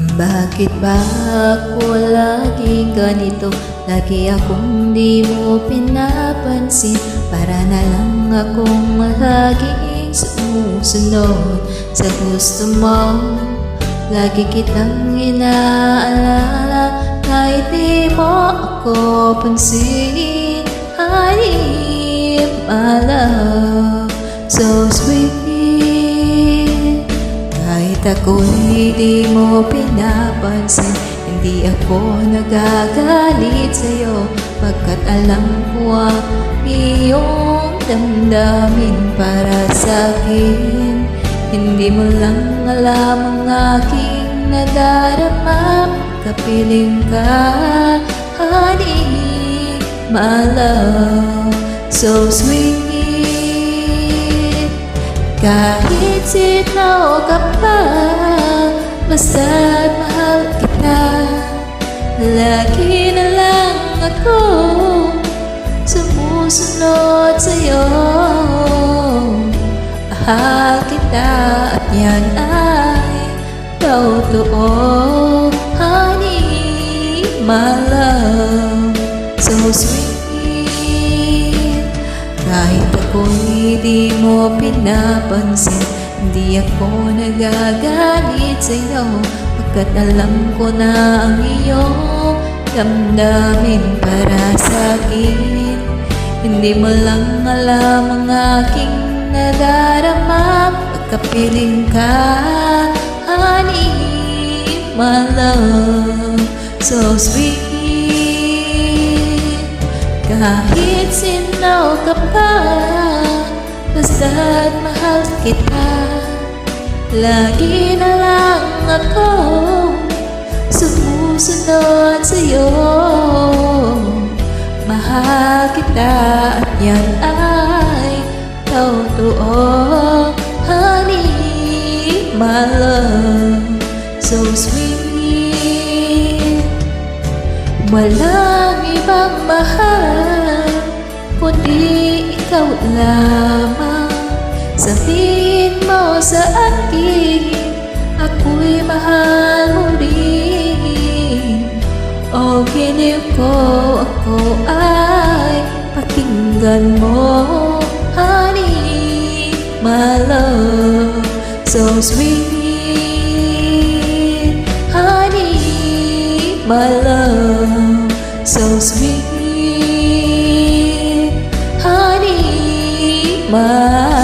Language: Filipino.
Bakit ba ako laging ganito? Lagi akong di mo pinapansin. Para na lang akong laging sumusunod sa gusto mo. Lagi kitang inaalala kahit di mo ako pansin. Honey, my love, so sweet. Kahit ako'y di mo pinapansin, hindi ako nagagalit sa'yo, pagkat alam ko ang iyong damdamin para sa'kin. Hindi mo lang alam ang aking nadarama, kapiling ka, honey, my love, so sweet. Kahit sino ka pa, basta't mahal kita, lagi na lang ako sumusunod sa'yo. Mahal kita at yan ay totoo, honey, my love, so sweet. Kahit ako'y di mo pinapansin, hindi ako nagagalit sa'yo, pagkat alam ko na ang iyong damdamin para sa'kin. Hindi mo lang alam ang aking nadarama, pagkapiling ka, honey, my love, so sweet. Kahit sino ka pa, basta't mahal kita, lagi na lang ako sumusunod sa'yo. Mahal kita at yan ay totoo, honey, my love, so sweet. Walang ibang mahal kundi ikaw lamang. Sabihin mo sa akin, ako'y mahal mo rin. O giliw ko, ako ay pakinggan mo, honey, my love, so sweet. Honey, my love, so sweet. Honey, my